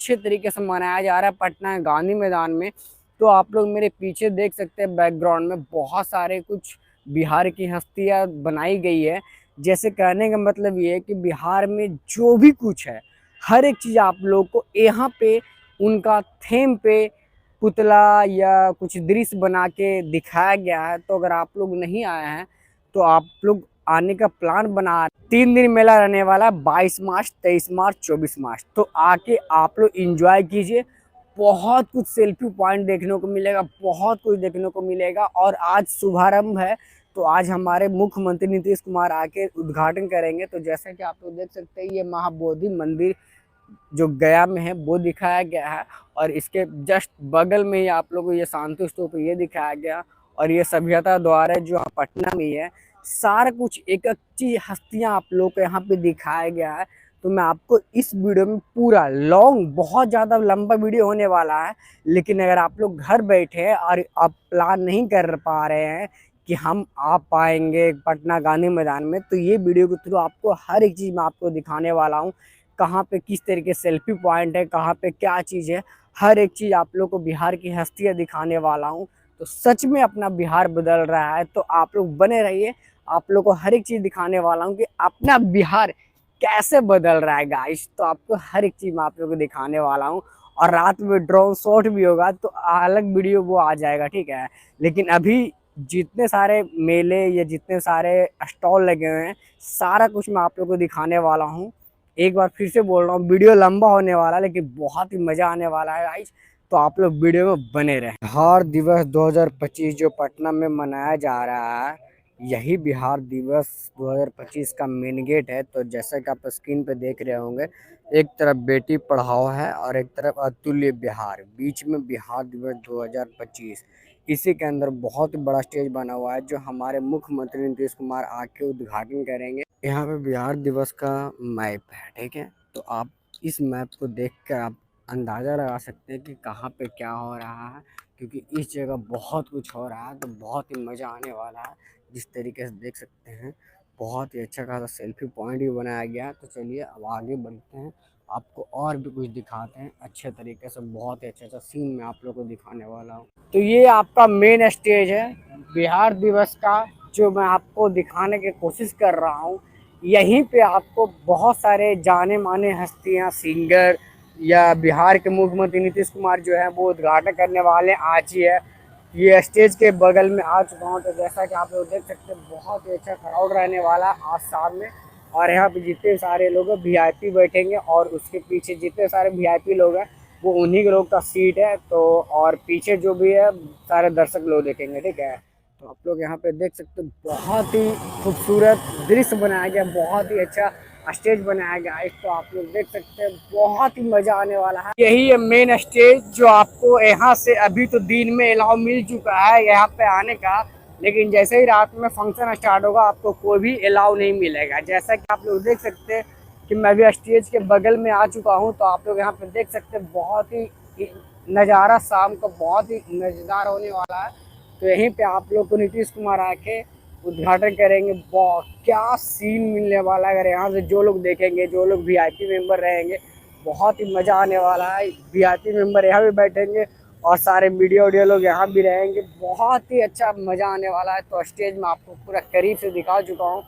अच्छे तरीके से मनाया जा रहा है पटना गांधी मैदान में। तो आप लोग मेरे पीछे देख सकते हैं बैकग्राउंड में बहुत सारे कुछ बिहार की हस्तियां बनाई गई है। जैसे कहने का मतलब ये है कि बिहार में जो भी कुछ है हर एक चीज़ आप लोग को यहाँ पे उनका थीम पे पुतला या कुछ दृश्य बना के दिखाया गया है। तो अगर आप लोग नहीं आए हैं तो आप लोग आने का प्लान बना। 3 दिन मेला रहने वाला है, 22 मार्च, 23 मार्च, 24 मार्च। तो आके आप लोग इंजॉय कीजिए। बहुत कुछ सेल्फी पॉइंट देखने को मिलेगा, बहुत कुछ देखने को मिलेगा। और आज शुभारंभ है, तो आज हमारे मुख्यमंत्री नीतीश कुमार आके उद्घाटन करेंगे। तो जैसा कि आप लोग देख सकते हैं ये महाबोधि मंदिर जो गया में है वो दिखाया गया है, और इसके जस्ट बगल में ही आप लोगों को ये शांति स्तूप ये दिखाया गया, और ये सभ्यता द्वार है जो पटना में ही है। सारा कुछ एक एक चीज हस्तियां आप लोग को यहाँ पे दिखाया गया है। तो मैं आपको इस वीडियो में पूरा लॉन्ग, बहुत ज़्यादा लंबा वीडियो होने वाला है, लेकिन अगर आप लोग घर बैठे हैं और आप प्लान नहीं कर पा रहे हैं कि हम आ पाएंगे पटना गांधी मैदान में, तो ये वीडियो के थ्रू आपको हर एक चीज़ मैं आपको दिखाने वाला हूँ। कहाँ पे किस तरीके सेल्फी पॉइंट है, कहाँ पे क्या चीज़ है, हर एक चीज़ आप लोग को बिहार की हस्तियाँ दिखाने वाला हूँ। तो सच में अपना बिहार बदल रहा है, तो आप लोग बने रहिए। आप लोग को हर एक चीज़ दिखाने वाला हूँ कि अपना बिहार कैसे बदल रहा है गाइस। तो आपको हर एक चीज़ मैं आप लोग को दिखाने वाला हूँ। और रात में ड्रोन शॉट भी होगा तो अलग वीडियो वो आ जाएगा, ठीक है। लेकिन अभी जितने सारे मेले या जितने सारे स्टॉल लगे हुए हैं सारा कुछ मैं आप लोग को दिखाने वाला हूँ। एक बार फिर से बोल रहा हूँ वीडियो लंबा होने वाला है, लेकिन बहुत ही मजा आने वाला है गाइस। तो आप लोग वीडियो में बने रहें। बिहार दिवस 2025 जो पटना में मनाया जा रहा है, यही बिहार दिवस 2025 का मेन गेट है। तो जैसा कि आप स्क्रीन पे देख रहे होंगे, एक तरफ बेटी पढ़ाओ है और एक तरफ अतुल्य बिहार, बीच में बिहार दिवस 2025। इसी के अंदर बहुत बड़ा स्टेज बना हुआ है जो हमारे मुख्यमंत्री नीतीश कुमार आके उद्घाटन करेंगे। यहाँ पे बिहार दिवस का मैप है, ठीक है। तो आप इस मैप को देख कर आप अंदाज़ा लगा सकते हैं कि कहाँ पे क्या हो रहा है, क्योंकि इस जगह बहुत कुछ हो रहा है। तो बहुत ही मज़ा आने वाला है। जिस तरीके से देख सकते हैं बहुत ही अच्छा खासा सेल्फी पॉइंट भी बनाया गया है। तो चलिए अब आगे बढ़ते हैं, आपको और भी कुछ दिखाते हैं अच्छे तरीके से। बहुत ही अच्छा अच्छा सीन मैं आप लोगों को दिखाने वाला हूँ। तो ये आपका मेन स्टेज है बिहार दिवस का, जो मैं आपको दिखाने की कोशिश कर रहा हूँ। यहीं पे आपको बहुत सारे जाने माने हस्तियाँ, सिंगर या बिहार के मुख्यमंत्री नीतीश कुमार जो है वो उद्घाटन करने वाले आज ही है। ये स्टेज के बगल में आ चुका हूँ। तो जैसा कि आप लोग देख सकते हैं बहुत ही अच्छा क्राउड रहने वाला है आज शाम में। और यहाँ पे जितने सारे लोग वीआईपी बैठेंगे, और उसके पीछे जितने सारे वीआईपी लोग हैं वो उन्हीं के लोग का सीट है। तो और पीछे जो भी है सारे दर्शक लोग देखेंगे, ठीक है। तो आप लोग यहाँ पे देख सकते हो बहुत ही खूबसूरत दृश्य बनाया गया, बहुत ही अच्छा स्टेज बनाया गया है। तो आप लोग देख सकते हैं बहुत ही मजा आने वाला है। यही है मेन स्टेज जो आपको यहाँ से अभी तो दिन में अलाउ मिल चुका है यहाँ पे आने का, लेकिन जैसे ही रात में फंक्शन स्टार्ट होगा आपको कोई भी अलाउ नहीं मिलेगा। जैसा कि आप लोग देख सकते हैं कि मैं भी स्टेज के बगल में आ चुका हूँ। तो आप लोग यहाँ पे देख सकते हैं बहुत ही नज़ारा शाम का बहुत ही मज़ेदार होने वाला है। तो यहीं पे आप लोग को नीतीश कुमार आके उद्घाटन करेंगे। बहुत क्या सीन मिलने वाला है। अगर यहाँ से जो लोग देखेंगे, जो लोग वीआईपी मेंबर रहेंगे, बहुत ही मज़ा आने वाला है। वीआईपी मेंबर यहाँ भी बैठेंगे और सारे मीडिया वीडियो लोग यहाँ भी रहेंगे। बहुत ही अच्छा मज़ा आने वाला है। तो स्टेज में आपको पूरा करीब से दिखा चुका हूँ।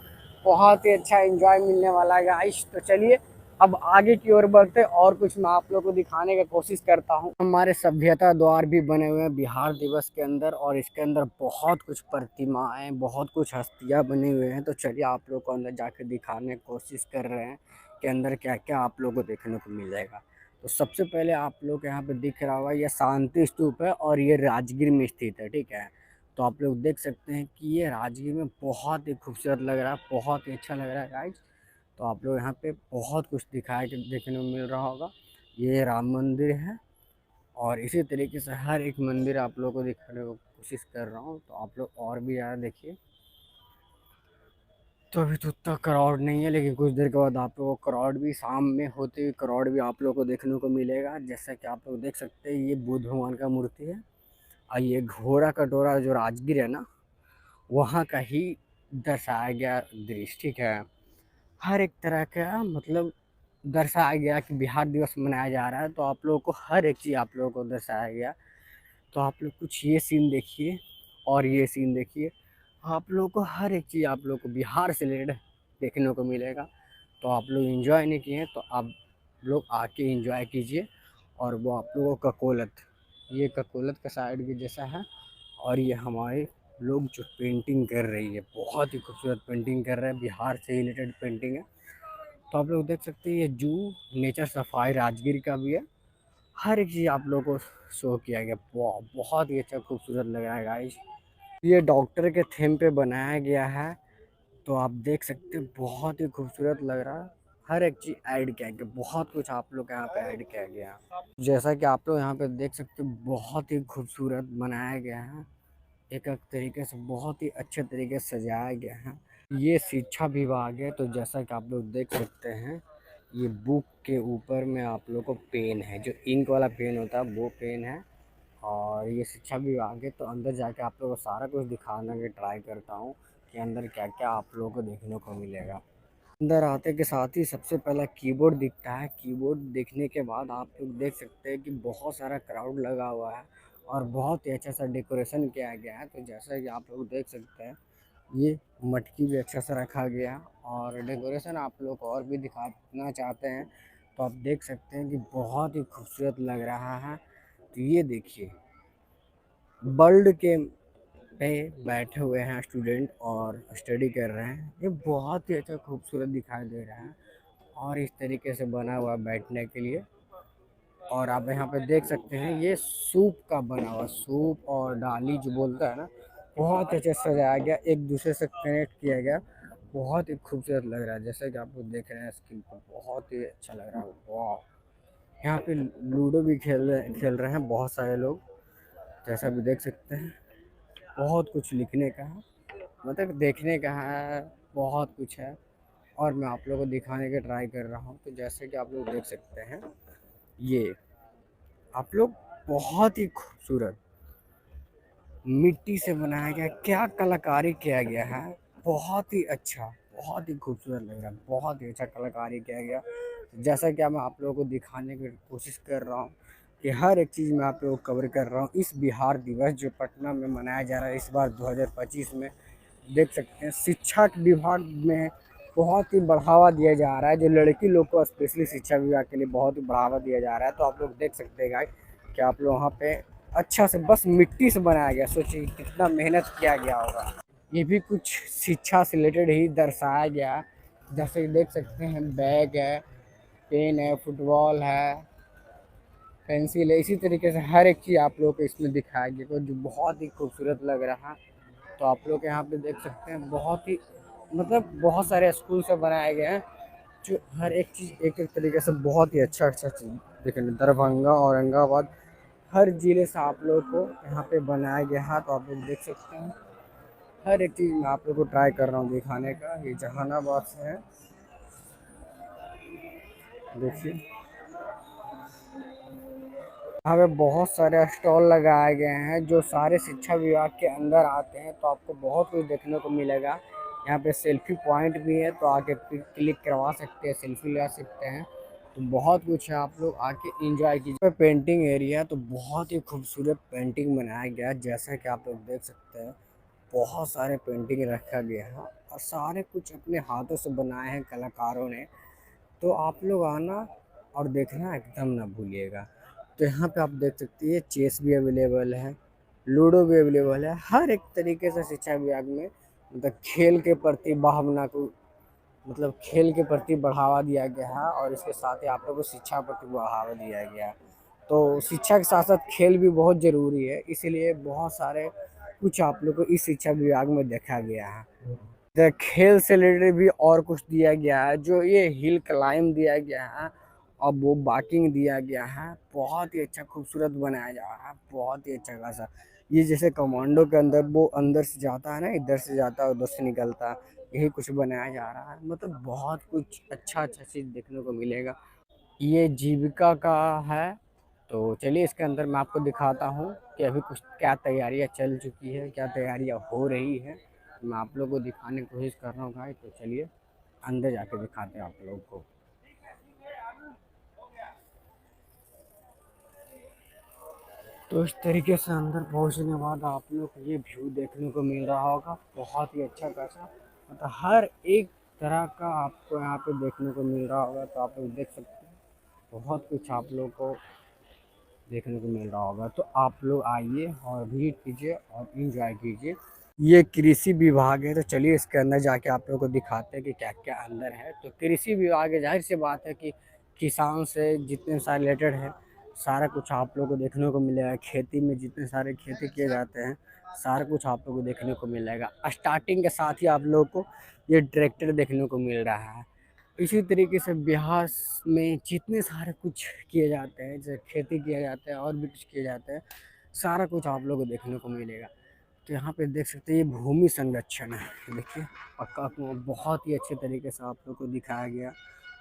बहुत ही अच्छा एंजॉय मिलने वाला है गाइस। तो चलिए अब आगे की ओर बढ़ते और कुछ मैं आप लोगों को दिखाने की कोशिश करता हूँ। हमारे सभ्यता द्वार भी बने हुए हैं बिहार दिवस के अंदर, और इसके अंदर बहुत कुछ प्रतिमाएं, बहुत कुछ हस्तियां बनी हुई हैं। तो चलिए आप लोग को अंदर जाके दिखाने की कोशिश कर रहे हैं कि अंदर क्या क्या आप लोग को देखने को मिलेगा। तो सबसे पहले आप लोग यहाँ पे दिख रहा होगा ये शांति स्तूप है, और ये राजगीर में स्थित है, ठीक है। तो आप लोग देख सकते हैं कि ये राजगीर में बहुत ही खूबसूरत लग रहा है, बहुत ही अच्छा लग रहा है गाइस। तो आप लोग यहाँ पे बहुत कुछ दिखाया कि देखने को मिल रहा होगा। ये राम मंदिर है, और इसी तरीके से हर एक मंदिर आप लोगों को दिखाने की कोशिश कर रहा हूँ। तो आप लोग और भी ज़्यादा देखिए। तो अभी तो उतना क्राउड नहीं है, लेकिन कुछ देर के बाद आप लोगों को क्राउड भी, शाम में होते हुए क्राउड भी आप लोगों को देखने को मिलेगा। जैसा कि आप लोग देख सकते हैं ये बुद्ध भगवान का मूर्ति है, और ये घोड़ा कटोरा जो राजगीर है ना वहाँ का ही दर्शाया गया दृश्य, ठीक है। हर एक तरह का मतलब दर्शाया गया कि बिहार दिवस मनाया जा रहा है, तो आप लोगों को हर एक चीज़ आप लोगों को दर्शाया गया। तो आप लोग कुछ ये सीन देखिए और ये सीन देखिए, आप लोगों को हर एक चीज़ आप लोगों को बिहार से रिलेटेड देखने को मिलेगा। तो आप लोग एंजॉय नहीं किए तो आप लोग आके एंजॉय कीजिए। और वो आप लोगों का ककोलत, ये ककोलत का साइड भी जैसा है। और ये हमारे लोग जो पेंटिंग कर रही है, बहुत ही खूबसूरत पेंटिंग कर रहे हैं, बिहार से रिलेटेड पेंटिंग है। तो आप लोग देख सकते हैं ये जू नेचर सफारी राजगीर का भी है। हर एक चीज़ आप लोगों को शो किया गया, बहुत ही अच्छा खूबसूरत लग रहा है गाइस। ये डॉक्टर के थीम पे बनाया गया है, तो आप देख सकते हैं बहुत ही खूबसूरत लग रहा है। हर एक चीज़ ऐड किया गया, बहुत कुछ आप लोग यहाँ पे ऐड किया गया। जैसा कि आप लोग यहाँ पे देख सकते हैं बहुत ही खूबसूरत बनाया गया है, एक एक तरीके से बहुत ही अच्छे तरीके से सजाया गया है। ये शिक्षा विभाग है, तो जैसा कि आप लोग देख सकते हैं ये बुक के ऊपर में आप लोग को पेन है, जो इंक वाला पेन होता है वो पेन है। और ये शिक्षा विभाग है, तो अंदर जाके आप लोगों को सारा कुछ दिखाने की ट्राई करता हूँ कि अंदर क्या क्या आप लोगों को देखने को मिलेगा। अंदर आते के साथ ही सबसे पहला कीबोर्ड दिखता है। कीबोर्ड देखने के बाद आप लोग देख सकते हैं कि बहुत सारा क्राउड लगा हुआ है और बहुत ही अच्छा सा डेकोरेशन किया गया है। तो जैसा कि आप लोग देख सकते हैं ये मटकी भी अच्छा सा रखा गया। और डेकोरेशन आप लोग को और भी दिखाना चाहते हैं तो आप देख सकते हैं कि बहुत ही खूबसूरत लग रहा है। तो ये देखिए बर्ड के पे बैठे हुए हैं स्टूडेंट और स्टडी कर रहे हैं। ये बहुत ही अच्छा खूबसूरत दिखाई दे रहा है और इस तरीके से बना हुआ बैठने के लिए। और आप यहाँ पे देख सकते हैं ये सूप का बना हुआ, सूप और डाली जो बोलता है ना, बहुत अच्छे से सजाया गया, एक दूसरे से कनेक्ट किया गया। बहुत ही खूबसूरत लग रहा है, जैसे कि आप लोग देख रहे हैं स्क्रीन पर, बहुत ही अच्छा लग रहा है। वाह, यहाँ पे लूडो भी खेल रहे हैं बहुत सारे लोग, जैसा भी देख सकते हैं। बहुत कुछ लिखने का है, मतलब देखने का है, बहुत कुछ है। और मैं आप लोगों को दिखाने का ट्राई कर रहा हूँ। तो जैसे कि आप लोग देख सकते हैं ये आप लोग बहुत ही खूबसूरत मिट्टी से बनाया गया, क्या कलाकारी किया गया है, बहुत ही अच्छा, बहुत ही खूबसूरत लग रहा है, बहुत ही अच्छा कलाकारी किया गया। जैसा कि मैं आप लोगों को दिखाने की कोशिश कर रहा हूँ कि हर एक चीज़ मैं आप लोगों को कवर कर रहा हूँ। इस बिहार दिवस जो पटना में मनाया जा रहा है इस बार 2025 में, देख सकते हैं शिक्षा विभाग में बहुत ही बढ़ावा दिया जा रहा है। जो लड़की लोग को स्पेशली शिक्षा विभाग के लिए बहुत ही बढ़ावा दिया जा रहा है। तो आप लोग देख सकते हैं गाइस कि आप लोग वहाँ पे अच्छा से बस मिट्टी से बनाया गया, सोचिए कितना मेहनत किया गया होगा। ये भी कुछ शिक्षा से रिलेटेड ही दर्शाया गया, जैसे देख सकते हैं बैग है, पेन है, फुटबॉल है, पेंसिल है, इसी तरीके से हर एक चीज़ आप लोगों को इसमें दिखाया गया जो बहुत ही खूबसूरत लग रहा है। तो आप लोग यहाँ पे देख सकते हैं बहुत ही, मतलब बहुत सारे स्कूल से बनाए गए हैं, जो हर एक चीज़ एक एक तरीके से बहुत ही अच्छा अच्छा चीज़ देखेंगे। दरभंगा, औरंगाबाद, हर ज़िले से आप लोग को यहाँ पे बनाया गया है। तो आप लोग देख सकते हैं हर एक चीज़ मैं आप लोग को ट्राई कर रहा हूँ दिखाने का। ये जहानाबाद से है, देखिए यहाँ पे बहुत सारे स्टॉल लगाए गए हैं जो सारे शिक्षा विभाग के अंदर आते हैं। तो आपको बहुत कुछ देखने को मिलेगा। यहाँ पे सेल्फी पॉइंट भी है, तो आके क्लिक करवा सकते हैं, सेल्फी ले सकते हैं। तो बहुत कुछ है, आप लोग आके एंजॉय कीजिए। पेंटिंग एरिया, तो बहुत ही खूबसूरत पेंटिंग बनाया गया है, जैसा कि आप लोग देख सकते हैं बहुत सारे पेंटिंग रखा गया है और सारे कुछ अपने हाथों से बनाए हैं कलाकारों ने। तो आप लोग आना और देखना एकदम ना भूलिएगा। तो यहाँ पे आप देख सकते हैं चेस भी अवेलेबल है, लूडो भी अवेलेबल है। हर एक तरीके से शिक्षा विभाग में मतलब खेल के प्रति भावना को, मतलब खेल के प्रति बढ़ावा दिया गया है और इसके साथ ही आप लोगों को शिक्षा प्रति बढ़ावा दिया गया है। तो शिक्षा के साथ साथ खेल भी बहुत ज़रूरी है, इसीलिए बहुत सारे कुछ आप लोग को इस शिक्षा विभाग में देखा गया है। खेल से रिलेटेड भी और कुछ दिया गया है, जो ये हिल क्लाइंब दिया गया है और वो बाइकिंग दिया गया है। बहुत ही अच्छा खूबसूरत बनाया जा रहा है, बहुत ही अच्छा खासा। ये जैसे कमांडो के अंदर वो अंदर से जाता है ना, इधर से जाता है उधर से निकलता है, यही कुछ बनाया जा रहा है। मतलब बहुत कुछ अच्छा अच्छा चीज़ देखने को मिलेगा। ये जीविका का है, तो चलिए इसके अंदर मैं आपको दिखाता हूँ कि अभी कुछ क्या तैयारियाँ चल चुकी है, क्या तैयारियाँ हो रही है। मैं आप लोगों को दिखाने की कोशिश कर रहा हूँ भाई, तो चलिए अंदर जाके दिखाते हैं आप लोगों को। तो इस तरीके से अंदर पहुंचने के बाद आप लोग को ये व्यू देखने को मिल रहा होगा, बहुत ही अच्छा खासा। मतलब हर एक तरह का आपको यहाँ पे देखने को मिल रहा होगा, तो आप लोग देख सकते हैं बहुत कुछ आप लोग को देखने को मिल रहा होगा। तो आप लोग आइए और विजिट कीजिए और इंजॉय कीजिए। ये कृषि विभाग है, तो चलिए इसके अंदर जाके आप लोगों को दिखाते हैं कि क्या क्या अंदर है। तो कृषि विभाग है, जाहिर सी बात है कि किसान से जितने सारे रिलेटेड है सारा कुछ आप लोगों को देखने को मिलेगा। खेती में जितने सारे खेती किए जाते हैं सारा कुछ आप लोगों को देखने को मिलेगा। स्टार्टिंग के साथ ही आप लोगों को ये ट्रैक्टर देखने को मिल रहा है। इसी तरीके से बिहार में जितने सारे कुछ किए जाते हैं, जैसे खेती किया जाता है और भी कुछ किए जाते हैं, सारा कुछ आप लोगों को देखने को मिलेगा। तो यहाँ पे देख सकते हैं ये भूमि संरक्षण है। देखिए पक्का कुआं बहुत ही अच्छे तरीके से आप लोग को दिखाया गया,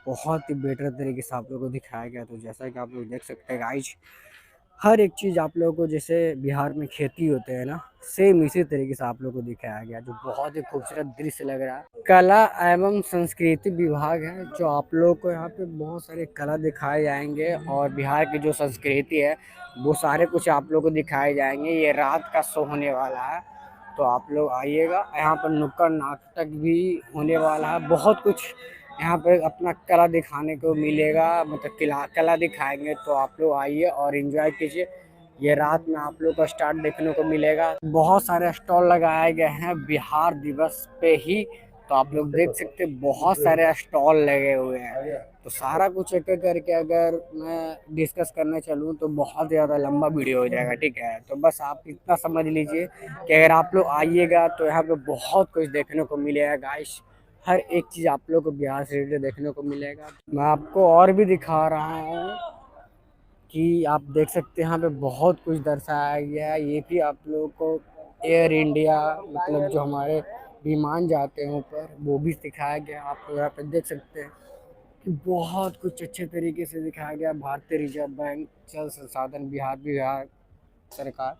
बहुत ही बेटर तरीके से आप लोग को दिखाया गया। तो जैसा कि आप लोग देख सकते हैं गाइज, हर एक चीज़ आप लोगों को जैसे बिहार में खेती होते हैं ना, सेम इसी तरीके से आप लोग को दिखाया गया, जो बहुत ही खूबसूरत दृश्य लग रहा है। कला एवं संस्कृति विभाग है, जो आप लोग को यहाँ पे बहुत सारे कला दिखाए जाएंगे और बिहार की जो संस्कृति है वो सारे कुछ आप लोग को दिखाए जाएंगे। ये रात का शो होने वाला है, तो आप लोग आइएगा। यहाँ पर नुक्कड़ नाटक भी होने वाला है, बहुत कुछ यहाँ पे अपना कला दिखाने को मिलेगा। मतलब कला दिखाएंगे, तो आप लोग आइए और एंजॉय कीजिए। ये रात में आप लोग को स्टार्ट देखने को मिलेगा। बहुत सारे स्टॉल लगाए गए हैं बिहार दिवस पे ही, तो आप लोग देख सकते हैं बहुत सारे स्टॉल लगे हुए हैं। तो सारा कुछ एक एक करके अगर मैं डिस्कस करने चलूँ तो बहुत ज़्यादा लंबा वीडियो हो जाएगा, ठीक है। तो बस आप इतना समझ लीजिए कि अगर आप लोग आइएगा तो यहाँ पे बहुत कुछ देखने को मिलेगा गाइस। हर एक चीज़ आप लोग को बिहार से रिलेटेड देखने को मिलेगा। मैं आपको और भी दिखा रहा हूँ कि आप देख सकते हैं यहाँ पे बहुत कुछ दर्शाया गया है। ये भी आप लोगों को एयर इंडिया, मतलब जो हमारे विमान जाते हैं ऊपर, वो भी दिखाया गया। आप लोग यहाँ पे देख सकते हैं कि बहुत कुछ अच्छे तरीके से दिखाया गया। भारतीय रिजर्व बैंक, जल संसाधन बिहार विभाग, सरकार,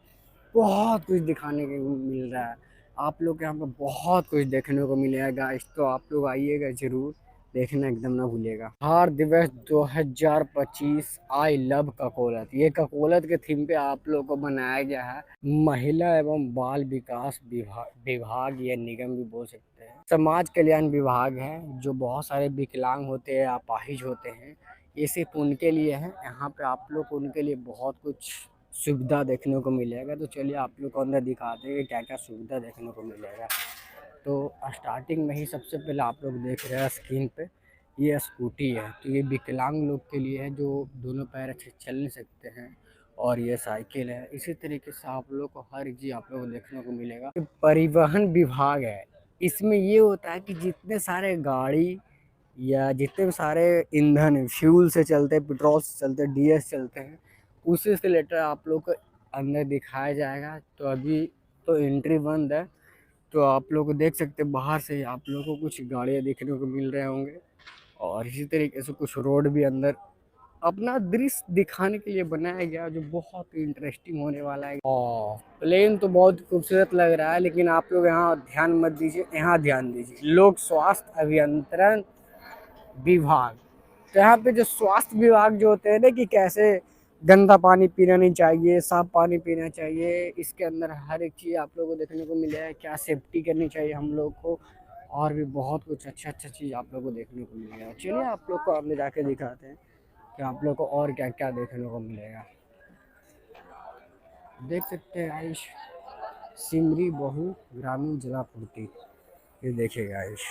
बहुत कुछ दिखाने को मिल रहा है। आप लोग के यहाँ पे बहुत कुछ देखने को मिलेगा गाइस, तो आप लोग आइएगा जरूर, देखना एकदम ना भूलिएगा। बिहार दिवस 2025 आई लव ककोलत, ये ककोलत के थीम पे आप लोग को बनाया गया है। महिला एवं बाल विकास विभाग या निगम भी बोल सकते हैं, समाज कल्याण विभाग है, जो बहुत सारे विकलांग होते हैं, अपाहिज होते हैं, ये सिर्फ उनके लिए है। यहाँ पे आप लोग को उनके लिए बहुत कुछ सुविधा देखने को मिलेगा। तो चलिए आप लोग को अंदर दिखाते हैं कि क्या क्या सुविधा देखने को मिलेगा। तो स्टार्टिंग में ही सबसे पहले आप लोग देख रहे हैं स्क्रीन पे, ये स्कूटी है। तो ये विकलांग लोग के लिए है जो दोनों पैर अच्छे चल नहीं सकते हैं। और ये साइकिल है। इसी तरीके से आप लोग को हर चीज़ आप लोग को देखने को मिलेगा। परिवहन विभाग है, इसमें ये होता है कि जितने सारे गाड़ी या जितने भी सारे ईंधन फ्यूल से चलते हैं, पेट्रोल से चलते हैं, डीएस चलते हैं, उसी से रिलेटेड आप लोग को अंदर दिखाया जाएगा। तो अभी तो एंट्री बंद है, तो आप लोग को देख सकते हैं बाहर से आप लोगों को कुछ गाड़ियाँ देखने को मिल रहे होंगे। और इसी तरीके से कुछ रोड भी अंदर अपना दृश्य दिखाने के लिए बनाया गया, जो बहुत ही इंटरेस्टिंग होने वाला है। और प्लेन तो बहुत खूबसूरत लग रहा है, लेकिन आप लोग यहाँ ध्यान मत दीजिए, यहाँ ध्यान दीजिए। लोक स्वास्थ्य अभियंत्रण विभाग, तो यहाँ पे जो स्वास्थ्य विभाग जो होते हैं ना, कि कैसे गंदा पानी पीना नहीं चाहिए, साफ पानी पीना चाहिए, इसके अंदर हर एक चीज़ आप लोगों को देखने को मिलेगा। क्या सेफ्टी करनी चाहिए हम लोग को, और भी बहुत कुछ अच्छा चीज़ आप लोग को देखने को मिलेगा। चलिए आप लोग को अंदर जाके दिखाते हैं कि आप लोग को और क्या क्या देखने को मिलेगा। देख सकते हैं आयुष, सिमरी बहु ग्रामीण जलापूर्ति, ये देखिएगा आयुष,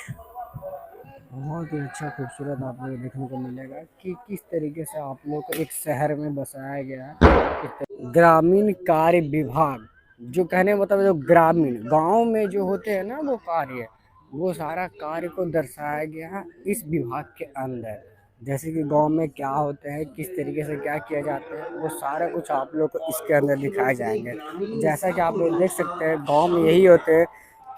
बहुत ही अच्छा खूबसूरत आप लोग देखने को मिलेगा कि किस तरीके से आप लोग को एक शहर में बसाया गया है। ग्रामीण कार्य विभाग, जो कहने मतलब जो ग्रामीण गांव में जो होते हैं ना वो कार्य, वो सारा कार्य को दर्शाया गया है इस विभाग के अंदर। जैसे कि गांव में क्या होते हैं, किस तरीके से क्या किया जाता है, वो सारा कुछ आप लोग को इसके अंदर दिखाए जाएंगे। जैसा कि आप लोग देख सकते हैं गांव में यही होते हैं,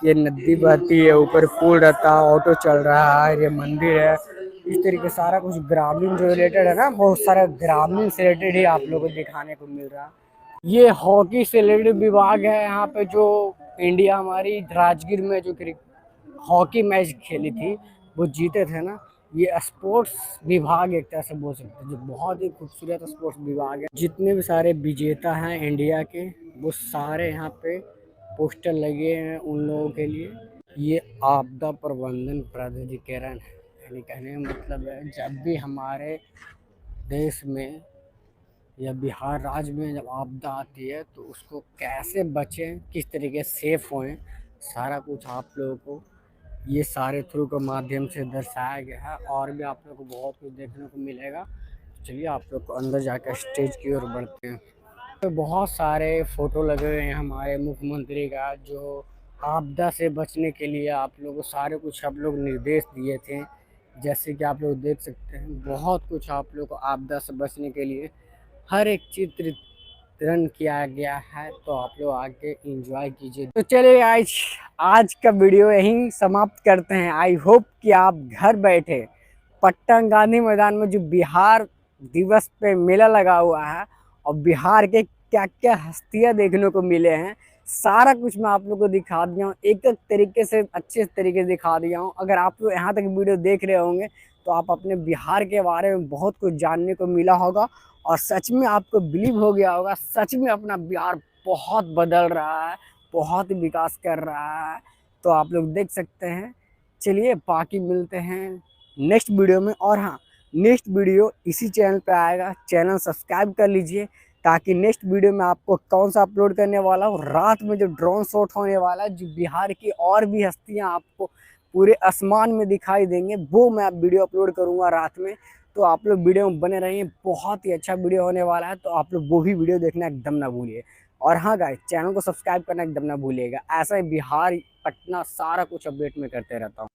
ये नदी बहती है, ऊपर पुल रहता है, ऑटो चल रहा है, ये मंदिर है। इस तरीके सारा कुछ ग्रामीण जो रिलेटेड है ना, बहुत सारा ग्रामीण से रिलेटेड ही आप लोगों को दिखाने को मिल रहा है। ये हॉकी से रिलेटेड विभाग है। यहाँ पे जो इंडिया हमारी राजगीर में जो हॉकी मैच खेली थी वो जीते थे ना, ये स्पोर्ट्स विभाग एक तरह से बोल सकते हैं, जो बहुत ही खूबसूरत स्पोर्ट्स विभाग है। जितने भी सारे विजेता हैं इंडिया के, वो सारे यहाँ पे पोस्टर लगे हैं उन लोगों के लिए। ये आपदा प्रबंधन प्राधिकरण है, यानी कहने का मतलब है जब भी हमारे देश में या बिहार राज्य में जब आपदा आती है तो उसको कैसे बचें, किस तरीके से सेफ होएं, सारा कुछ आप लोगों को ये सारे थ्रू के माध्यम से दर्शाया गया है। और भी आप लोग को बहुत कुछ देखने को मिलेगा। चलिए आप लोग को अंदर जाकर स्टेज की ओर बढ़ते हैं। तो बहुत सारे फ़ोटो लगे हुए हैं हमारे मुख्यमंत्री का, जो आपदा से बचने के लिए आप लोग को सारे कुछ आप लोग निर्देश दिए थे। जैसे कि आप लोग देख सकते हैं, बहुत कुछ आप लोग को आपदा से बचने के लिए हर एक चित्रण किया गया है। तो आप लोग आके एंजॉय कीजिए। तो चलिए आज का वीडियो यहीं समाप्त करते हैं। आई होप कि आप घर बैठे पटना गांधी मैदान में जो बिहार दिवस पे मेला लगा हुआ है और बिहार के क्या क्या हस्तियां देखने को मिले हैं, सारा कुछ मैं आप लोग को दिखा दिया हूँ, एक एक तरीके से अच्छे तरीके से दिखा दिया हूँ। अगर आप लोग यहाँ तक वीडियो देख रहे होंगे तो आप अपने बिहार के बारे में बहुत कुछ जानने को मिला होगा और सच में आपको बिलीव हो गया होगा, सच में अपना बिहार बहुत बदल रहा है, बहुत ही विकास कर रहा है। तो आप लोग देख सकते हैं। चलिए बाकी मिलते हैं नेक्स्ट वीडियो में। और हाँ, नेक्स्ट वीडियो इसी चैनल पे आएगा, चैनल सब्सक्राइब कर लीजिए ताकि नेक्स्ट वीडियो में आपको कौन सा अपलोड करने वाला हूँ, रात में जो ड्रोन शॉट होने वाला है, जो बिहार की और भी हस्तियाँ आपको पूरे आसमान में दिखाई देंगे, वो मैं वीडियो अपलोड करूँगा रात में। तो आप लोग वीडियो में बने रहिए, बहुत ही अच्छा वीडियो होने वाला है। तो आप लोग वो भी वीडियो देखना एकदम ना भूलिए। और हाँ गाइस, चैनल को सब्सक्राइब करना एकदम ना भूलिएगा। ऐसा ही बिहार, पटना सारा कुछ अपडेट में करते रहता हूँ।